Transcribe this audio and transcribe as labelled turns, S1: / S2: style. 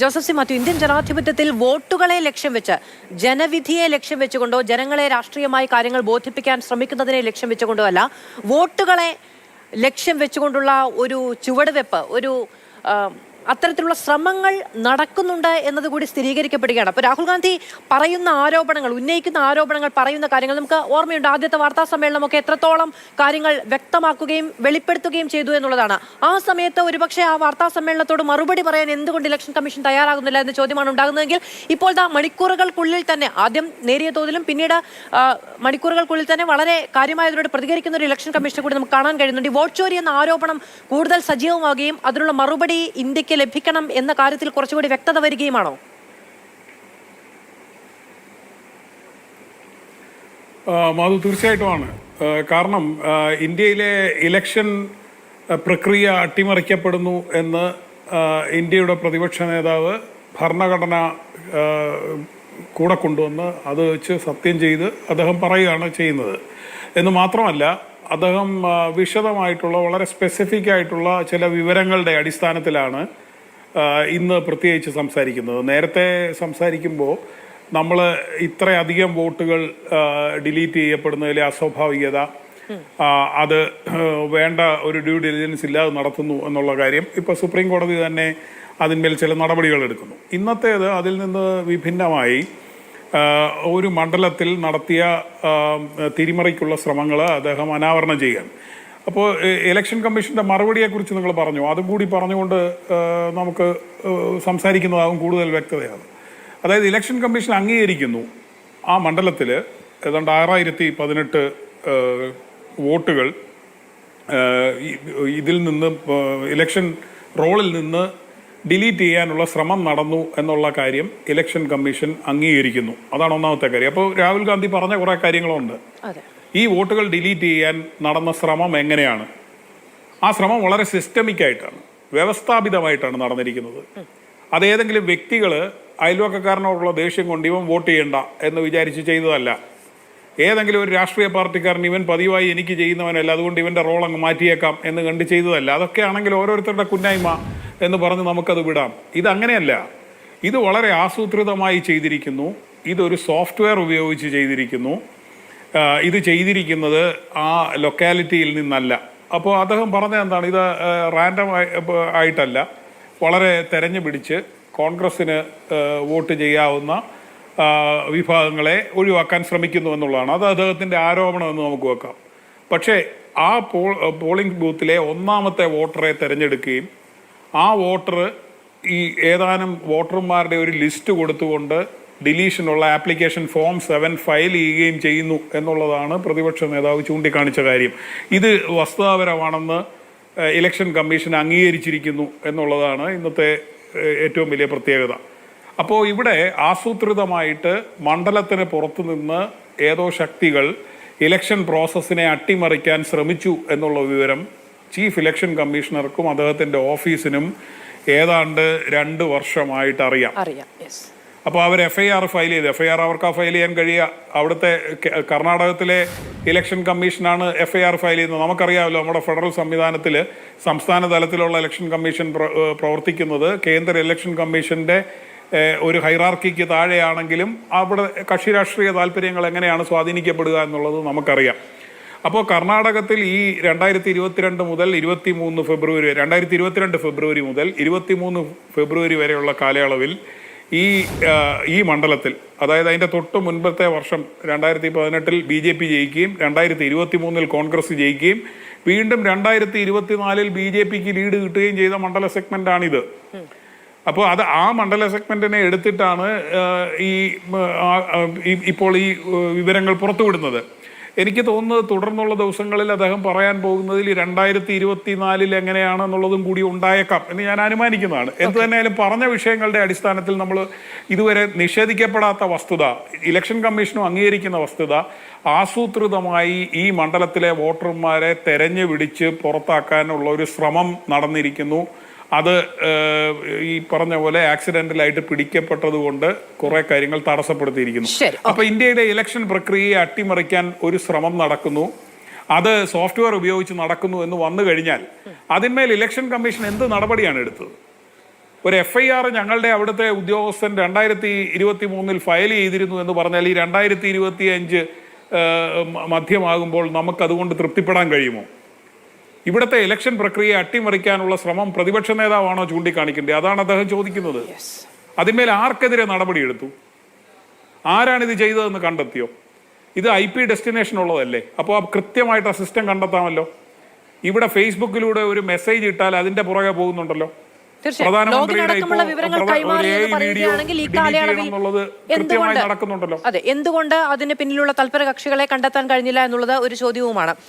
S1: Joseph C Mathew, Indian ജനാധിപത്യത്തിൽ വോട്ടുകളെ ലക്ഷ്യം വെച്ച്, ജനവിധിയെ ലക്ഷ്യം വെച്ചുകൊണ്ടോ, ജനങ്ങളെ രാഷ്ട്രീയമായി കാര്യങ്ങൾ ബോധിപ്പിക്കാൻ ശ്രമിക്കുന്നതിനെ ലക്ഷ്യം വെച്ചുകൊണ്ടോ അല്ല, വോട്ടുകളെ ലക്ഷ്യം വെച്ചുകൊണ്ടുള്ള ഒരു ചുവടുവെപ്പ്, ഒരു അത്തരത്തിലുള്ള ശ്രമങ്ങൾ നടക്കുന്നുണ്ട് എന്നതുകൂടി സ്ഥിരീകരിക്കപ്പെടുകയാണ്. അപ്പോൾ രാഹുൽ ഗാന്ധി പറയുന്ന ആരോപണങ്ങൾ, ഉന്നയിക്കുന്ന ആരോപണങ്ങൾ, പറയുന്ന കാര്യങ്ങൾ നമുക്ക് ഓർമ്മയുണ്ട്. ആദ്യത്തെ വാർത്താ സമ്മേളനമൊക്കെ എത്രത്തോളം കാര്യങ്ങൾ വ്യക്തമാക്കുകയും വെളിപ്പെടുത്തുകയും ചെയ്തു എന്നുള്ളതാണ്. ആ സമയത്ത് ഒരുപക്ഷെ ആ വാർത്താ സമ്മേളനത്തോട് മറുപടി പറയാൻ എന്തുകൊണ്ട് ഇലക്ഷൻ കമ്മീഷൻ തയ്യാറാകുന്നില്ല എന്ന ചോദ്യമാണ് ഉണ്ടാകുന്നതെങ്കിൽ, ഇപ്പോൾ മണിക്കൂറുകൾക്കുള്ളിൽ തന്നെ, ആദ്യം നേരിയ തോതിലും പിന്നീട് മണിക്കൂറുകൾക്കുള്ളിൽ തന്നെ വളരെ കാര്യമായതിനോട് പ്രതികരിക്കുന്ന ഒരു ഇലക്ഷൻ കമ്മീഷനെ കൂടി നമുക്ക് കാണാൻ കഴിയുന്നുണ്ട്. വോട്ട് ചോരി എന്ന ആരോപണം കൂടുതൽ സജീവമാവുകയും അതിനുള്ള മറുപടി ഇന്ത്യക്ക് ലഭിക്കണം എന്ന കാര്യത്തിൽ കുറച്ചുകൂടി വ്യക്തത വരികയുമാണോ?
S2: മാധു, തീർച്ചയായിട്ടുമാണ്. കാരണം ഇന്ത്യയിലെ ഇലക്ഷൻ പ്രക്രിയ അട്ടിമറിക്കപ്പെടുന്നു എന്ന് ഇന്ത്യയുടെ പ്രതിപക്ഷ നേതാവ് ഭരണഘടന കൂടെ കൊണ്ടുവന്ന് അത് വെച്ച് സത്യം ചെയ്ത് അദ്ദേഹം പറയുകയാണ് ചെയ്യുന്നത്. എന്ന് മാത്രമല്ല, അദ്ദേഹം വിശദമായിട്ടുള്ള, വളരെ സ്പെസിഫിക് ആയിട്ടുള്ള ചില വിവരങ്ങളുടെ അടിസ്ഥാനത്തിലാണ് ഇന്ന് പ്രത്യേകിച്ച് സംസാരിക്കുന്നത്. നേരത്തെ സംസാരിക്കുമ്പോൾ നമ്മൾ ഇത്രയധികം വോട്ടുകൾ ഡിലീറ്റ് ചെയ്യപ്പെടുന്നതിലെ അസ്വാഭാവികത, അത് വേണ്ട ഒരു ഡ്യൂ ഡിലിജൻസ് ഇല്ലാതെ നടത്തുന്നു എന്നുള്ള കാര്യം ഇപ്പോൾ സുപ്രീം കോടതി തന്നെ അതിന്മേൽ ചില നടപടികൾ എടുക്കുന്നു. ഇന്നത്തേത് അതിൽ നിന്ന് വിഭിന്നമായി ഒരു മണ്ഡലത്തിൽ നടത്തിയ തിരിമറിക്കുള്ള ശ്രമങ്ങൾ അദ്ദേഹം അനാവരണം ചെയ്യുകയാണ്. അപ്പോൾ ഇലക്ഷൻ കമ്മീഷൻ്റെ മറുപടിയെക്കുറിച്ച് നിങ്ങൾ പറഞ്ഞു, അതും കൂടി പറഞ്ഞുകൊണ്ട് നമുക്ക് സംസാരിക്കുന്നതാകും കൂടുതൽ വ്യക്തതയാണ്. അതായത് ഇലക്ഷൻ കമ്മീഷൻ അംഗീകരിക്കുന്നു ആ മണ്ഡലത്തിൽ ഏതാണ്ട് 6018 വോട്ടുകൾ ഇതിൽ നിന്ന്, ഇലക്ഷൻ റോളിൽ നിന്ന് ഡിലീറ്റ് ചെയ്യാനുള്ള ശ്രമം നടന്നു എന്നുള്ള കാര്യം ഇലക്ഷൻ കമ്മീഷൻ അംഗീകരിക്കുന്നു. അതാണ് ഒന്നാമത്തെ കാര്യം. അപ്പോൾ രാഹുൽ ഗാന്ധി പറഞ്ഞ കുറേ കാര്യങ്ങളുണ്ട്. ഈ വോട്ടുകൾ ഡിലീറ്റ് ചെയ്യാൻ നടന്ന ശ്രമം എങ്ങനെയാണ്? ആ ശ്രമം വളരെ സിസ്റ്റമിക് ആയിട്ടാണ്, വ്യവസ്ഥാപിതമായിട്ടാണ് നടന്നിരിക്കുന്നത്. അതേതെങ്കിലും വ്യക്തികൾ അയൽവക്കക്കാരനോടുള്ള ദേഷ്യം കൊണ്ട് ഇവൻ വോട്ട് ചെയ്യണ്ട എന്ന് വിചാരിച്ച് ചെയ്തതല്ല. ഏതെങ്കിലും ഒരു രാഷ്ട്രീയ പാർട്ടിക്കാരൻ ഇവൻ പതിവായി എനിക്ക് ചെയ്യുന്നവനല്ല, അതുകൊണ്ട് ഇവൻ്റെ റോൾ അങ്ങ് മാറ്റിയേക്കാം എന്ന് കണ്ട് ചെയ്തതല്ല. അതൊക്കെ ആണെങ്കിൽ ഓരോരുത്തരുടെ കുന്നായ്മ എന്ന് പറഞ്ഞ് നമുക്കത് വിടാം. ഇതങ്ങനെയല്ല. ഇത് വളരെ ആസൂത്രിതമായി ചെയ്തിരിക്കുന്നു. ഇതൊരു സോഫ്റ്റ്വെയർ ഉപയോഗിച്ച് ചെയ്തിരിക്കുന്നു. ഇത് ചെയ്തിരിക്കുന്നത് ആ ലൊക്കാലിറ്റിയിൽ നിന്നല്ല. അപ്പോൾ അദ്ദേഹം പറഞ്ഞത് എന്താണ്? ഇത് റാൻഡം ആയിട്ടല്ല, വളരെ തെരഞ്ഞു പിടിച്ച് കോൺഗ്രസ്സിന് വോട്ട് ചെയ്യാവുന്ന വിഭാഗങ്ങളെ ഒഴിവാക്കാൻ ശ്രമിക്കുന്നു എന്നുള്ളതാണ്. അത് അദ്ദേഹത്തിൻ്റെ ആരോപണം എന്ന് നമുക്ക് വെക്കാം. പക്ഷേ ആ പോളിംഗ് ബൂത്തിലെ ഒന്നാമത്തെ വോട്ടറെ തിരഞ്ഞെടുക്കുകയും ആ വോട്ടർ ഈ ഏതാനും വോട്ടർമാരുടെ ഒരു ലിസ്റ്റ് കൊടുത്തുകൊണ്ട് ഡിലീഷനുള്ള ആപ്ലിക്കേഷൻ ഫോം 7 ഫയൽ ചെയ്യുകയും ചെയ്യുന്നു എന്നുള്ളതാണ് പ്രതിപക്ഷ നേതാവ് ചൂണ്ടിക്കാണിച്ച കാര്യം. ഇത് വസ്തുതാപരമാണെന്ന് ഇലക്ഷൻ കമ്മീഷൻ അംഗീകരിച്ചിരിക്കുന്നു എന്നുള്ളതാണ് ഇന്നത്തെ ഏറ്റവും വലിയ പ്രത്യേകത. അപ്പോൾ ഇവിടെ ആസൂത്രിതമായിട്ട് മണ്ഡലത്തിന് പുറത്തു നിന്ന് ഏതോ ശക്തികൾ ഇലക്ഷൻ പ്രോസസ്സിനെ അട്ടിമറിക്കാൻ ശ്രമിച്ചു എന്നുള്ള വിവരം ചീഫ് ഇലക്ഷൻ കമ്മീഷണർക്കും അദ്ദേഹത്തിൻ്റെ ഓഫീസിനും ഏതാണ്ട് 2 വർഷമായിട്ട് അറിയാം. അപ്പോൾ അവർ FIR ഫയൽ ചെയ്ത്, FIR അവർക്ക് ഫയൽ ചെയ്യാൻ കഴിയുക, അവിടുത്തെ കർണാടകത്തിലെ ഇലക്ഷൻ കമ്മീഷനാണ് FIR ഫയൽ ചെയ്യുന്നത്. നമുക്കറിയാമല്ലോ, നമ്മുടെ ഫെഡറൽ സംവിധാനത്തിൽ സംസ്ഥാന തലത്തിലുള്ള ഇലക്ഷൻ കമ്മീഷൻ പ്രവർത്തിക്കുന്നത് കേന്ദ്ര ഇലക്ഷൻ കമ്മീഷൻ്റെ ഒരു ഹൈറാർക്കിക്ക് താഴെയാണെങ്കിലും അവിടെ കക്ഷി രാഷ്ട്രീയ താല്പര്യങ്ങൾ എങ്ങനെയാണ് സ്വാധീനിക്കപ്പെടുക എന്നുള്ളത് നമുക്കറിയാം. അപ്പോൾ കർണാടകത്തിൽ ഈ 2022 മുതൽ 23 ഫെബ്രുവരി, 2022 ഫെബ്രുവരി മുതൽ 23 ഫെബ്രുവരി വരെയുള്ള കാലയളവിൽ ഈ മണ്ഡലത്തിൽ, അതായത് അതിൻ്റെ തൊട്ട് മുൻപത്തെ വർഷം 2018 BJP ജയിക്കുകയും 2023 കോൺഗ്രസ് ജയിക്കുകയും വീണ്ടും 2024 BJPക്ക് ലീഡ് കിട്ടുകയും ചെയ്ത മണ്ഡല സെഗ്മെൻ്റാണിത്. അപ്പോൾ ആ മണ്ഡല സെഗ്മെൻറ്റിനെ എടുത്തിട്ടാണ് ഇപ്പോൾ ഈ വിവരങ്ങൾ പുറത്തുവിടുന്നത്. എനിക്ക് തോന്നുന്നത് തുടർന്നുള്ള ദിവസങ്ങളിൽ അദ്ദേഹം പറയാൻ പോകുന്നതിൽ 2024 എങ്ങനെയാണെന്നുള്ളതും കൂടി ഉണ്ടായേക്കാം എന്ന് ഞാൻ അനുമാനിക്കുന്നതാണ്. എന്ത് തന്നെയായാലും പറഞ്ഞ വിഷയങ്ങളുടെ അടിസ്ഥാനത്തിൽ നമ്മൾ ഇതുവരെ നിഷേധിക്കപ്പെടാത്ത വസ്തുത, ഇലക്ഷൻ കമ്മീഷനും അംഗീകരിക്കുന്ന വസ്തുത, ആസൂത്രിതമായി ഈ മണ്ഡലത്തിലെ വോട്ടർമാരെ തെരഞ്ഞു പിടിച്ച് പുറത്താക്കാനുള്ള ഒരു ശ്രമം നടന്നിരിക്കുന്നു. അത് ഈ പറഞ്ഞ പോലെ ആക്സിഡന്റലായിട്ട് പിടിക്കപ്പെട്ടത് കൊണ്ട് കുറെ കാര്യങ്ങൾ തടസ്സപ്പെടുത്തിയിരിക്കുന്നു. അപ്പൊ ഇന്ത്യയുടെ ഇലക്ഷൻ പ്രക്രിയയെ അട്ടിമറിക്കാൻ ഒരു ശ്രമം നടക്കുന്നു. അത് സോഫ്റ്റ്വെയർ ഉപയോഗിച്ച് നടക്കുന്നു എന്ന് വന്നു കഴിഞ്ഞാൽ അതിന്മേൽ ഇലക്ഷൻ കമ്മീഷൻ എന്ത് നടപടിയാണ് എടുത്തത്? ഒരു FIR ഞങ്ങളുടെ അവിടുത്തെ ഉദ്യോഗസ്ഥൻ 2023 ഫയൽ ചെയ്തിരുന്നു എന്ന് പറഞ്ഞാൽ ഈ 2025 മധ്യമാകുമ്പോൾ നമുക്ക് അതുകൊണ്ട് തൃപ്തിപ്പെടാൻ കഴിയുമോ? ഇവിടുത്തെ ഇലക്ഷൻ പ്രക്രിയയെ അട്ടിമറിക്കാനുള്ള ശ്രമം പ്രതിപക്ഷ നേതാവാണോ ചൂണ്ടിക്കാണിക്കേണ്ടത്? അതാണ് അദ്ദേഹം ചോദിക്കുന്നത്. അതിന്മേൽ ആർക്കെതിരെ നടപടിയെടുത്തു? ആരാണിത് ചെയ്തതെന്ന് കണ്ടെത്തിയോ? ഇത് IP ഡെസ്റ്റിനേഷൻ ഉള്ളതല്ലേ? അപ്പോൾ കൃത്യമായിട്ട് ആ സിസ്റ്റം കണ്ടെത്താമല്ലോ. ഇവിടെ ഫേസ്ബുക്കിലൂടെ ഒരു മെസ്സേജ് ഇട്ടാൽ അതിന്റെ പുറകെ പോകുന്നുണ്ടല്ലോ.
S1: ലോകമടക്കമുള്ള വിവരങ്ങൾ കൈമാറി എന്ന് പറയുകയാണെങ്കിൽ ഈ കാലയളവിൽ
S2: നടക്കുന്നുണ്ടല്ലോ.
S1: അതെ, എന്തുകൊണ്ട് അതിന് പിന്നിലുള്ള തൽപര കക്ഷികളെ കണ്ടെത്താൻ കഴിഞ്ഞില്ല എന്നുള്ളത് ഒരു ചോദ്യവുമാണ്.